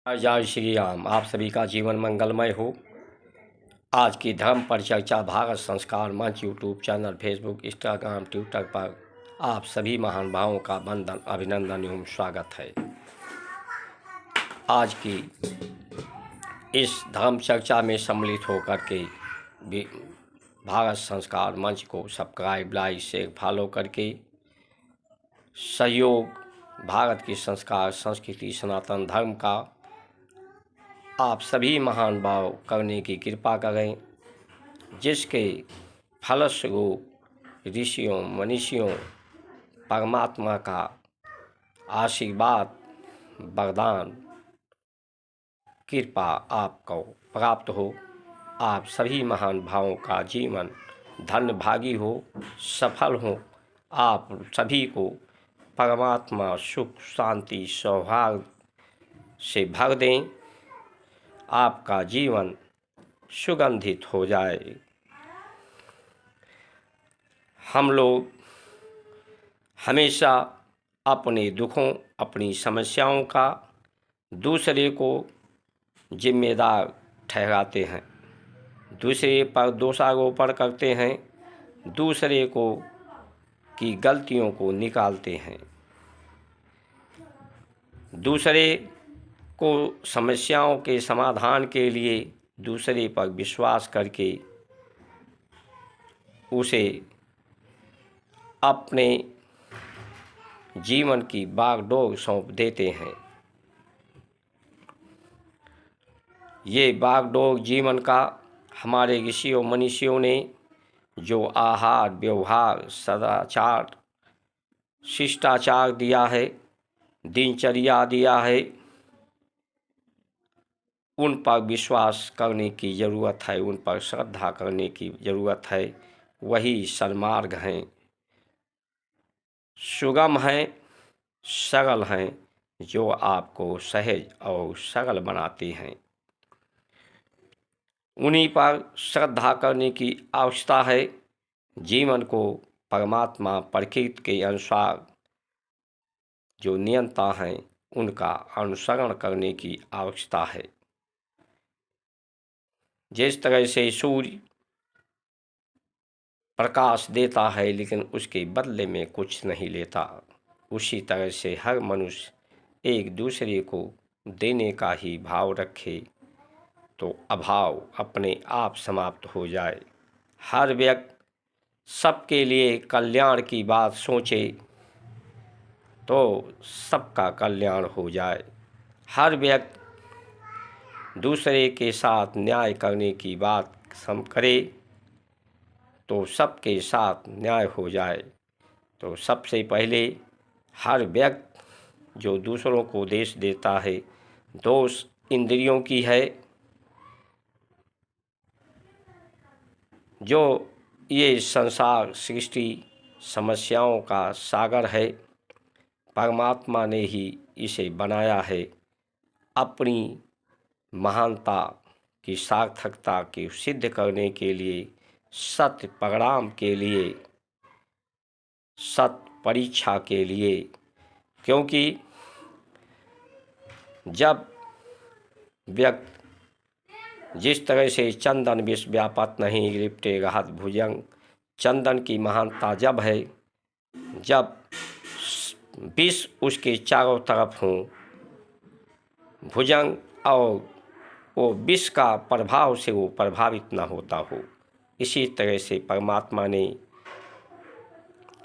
जय श्री राम। आप सभी का जीवन मंगलमय हो। आज की धर्म पर चर्चा भारत संस्कार मंच YouTube channel, Facebook, Instagram, Twitter पर आप सभी महानुभावों का वंदन, अभिनंदन एवं स्वागत है। आज की इस धर्म चर्चा में सम्मिलित होकर के भारत संस्कार मंच को सब्सक्राइब, लाइक, शेयर, फॉलो करके सहयोग भारत की संस्कार, संस्कृति, सनातन धर्म का आप सभी महानुभाव करने की कृपा करें, जिसके फलस्वरूप ऋषियों, मनीषियों, परमात्मा का आशीर्वाद, वरदान, कृपा आपको प्राप्त हो। आप सभी महानुभावों का जीवन धन्य भागी हो, सफल हो। आप सभी को परमात्मा सुख, शांति, सौभाग्य से भर दें। आपका जीवन सुगंधित हो जाए। हम लोग हमेशा अपने दुखों, अपनी समस्याओं का दूसरे को जिम्मेदार ठहराते हैं, दूसरे पर दोषारोपण करते हैं, दूसरे को की गलतियों को निकालते हैं, दूसरे को समस्याओं के समाधान के लिए दूसरे पर विश्वास करके उसे अपने जीवन की बागडोर सौंप देते हैं। ये बागडोर जीवन का हमारे ऋषियों, मनीषियों ने जो आहार, व्यवहार, सदाचार, शिष्टाचार दिया है, दिनचर्या दिया है, उन पर विश्वास करने की ज़रूरत है, उन पर श्रद्धा करने की ज़रूरत है। वही सन्मार्ग हैं, सुगम हैं, सरल हैं, जो आपको सहज और सरल बनाते हैं। उन्हीं पर श्रद्धा करने की आवश्यकता है। जीवन को परमात्मा, प्रकृति के अनुसार जो नियंता हैं, उनका अनुसरण करने की आवश्यकता है। जिस तरह से सूर्य प्रकाश देता है लेकिन उसके बदले में कुछ नहीं लेता, उसी तरह से हर मनुष्य एक दूसरे को देने का ही भाव रखे तो अभाव अपने आप समाप्त हो जाए। हर व्यक्ति सबके लिए कल्याण की बात सोचे तो सबका कल्याण हो जाए। हर व्यक्ति दूसरे के साथ न्याय करने की बात करे तो सबके साथ न्याय हो जाए। तो सबसे पहले हर व्यक्ति जो दूसरों को देश देता है, दोष इंद्रियों की है। जो ये संसार, सृष्टि समस्याओं का सागर है, परमात्मा ने ही इसे बनाया है अपनी महानता की सार्थकता की सिद्ध करने के लिए, सत्य परिणाम के लिए, सत्य परीक्षा के लिए। क्योंकि जब व्यक्ति जिस तरह से चंदन विष व्यापत नहीं लिपटे रहत भुजंग, चंदन की महानता जब है जब विष उसके चारों तरफ हों, भुजंग और वो विष का प्रभाव से वो प्रभावित न होता हो। इसी तरह से परमात्मा ने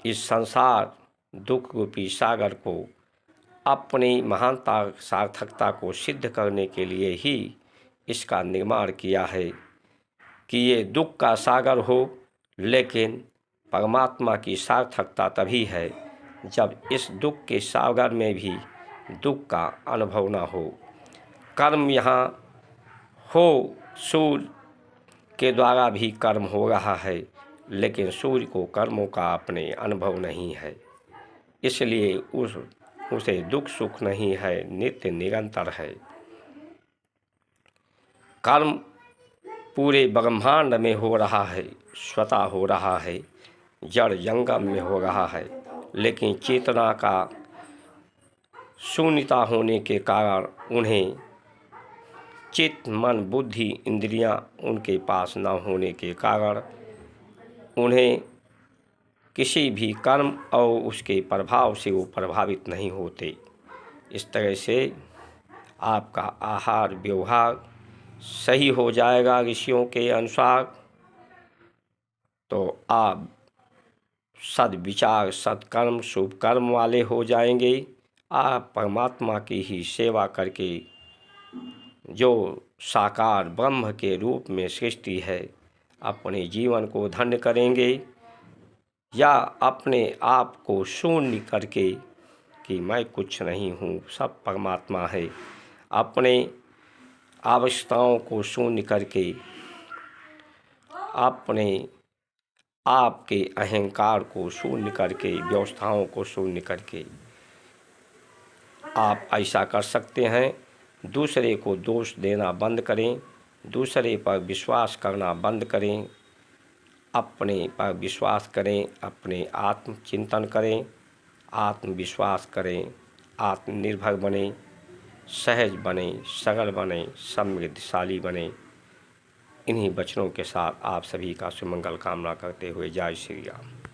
इस संसार दुख रूपी सागर को अपनी महानता, सार्थकता को सिद्ध करने के लिए ही इसका निर्माण किया है कि ये दुख का सागर हो। लेकिन परमात्मा की सार्थकता तभी है जब इस दुख के सागर में भी दुख का अनुभव न हो। कर्म यहाँ हो, सूर्य के द्वारा भी कर्म हो रहा है, लेकिन सूर्य को कर्मों का अपने अनुभव नहीं है, इसलिए उसे दुख सुख नहीं है, नित्य निरंतर है। कर्म पूरे ब्रह्मांड में हो रहा है, स्वतः हो रहा है, जड़ जंगम में हो रहा है, लेकिन चेतना का शून्यता होने के कारण उन्हें चित्त, मन, बुद्धि, इंद्रियां उनके पास न होने के कारण उन्हें किसी भी कर्म और उसके प्रभाव से वो प्रभावित नहीं होते। इस तरह से आपका आहार व्यवहार सही हो जाएगा ऋषियों के अनुसार, तो आप सद्विचार, सत्कर्म, शुभ कर्म वाले हो जाएंगे। आप परमात्मा की ही सेवा करके जो साकार ब्रह्म के रूप में सृष्टि है, अपने जीवन को धन्य करेंगे, या अपने आप को शून्य करके कि मैं कुछ नहीं हूँ, सब परमात्मा है, अपने आवश्यकताओं को शून्य करके अपने आपके अहंकार को शून्य करके, व्यवस्थाओं को शून्य करके आप ऐसा कर सकते हैं। दूसरे को दोष देना बंद करें, दूसरे पर विश्वास करना बंद करें, अपने पर विश्वास करें, अपने आत्मचिंतन करें, आत्मविश्वास करें, आत्मनिर्भर बने, सहज बने, सरल बने, समृद्धशाली बने। इन्हीं वचनों के साथ आप सभी का सुमंगल कामना करते हुए जय श्री राम।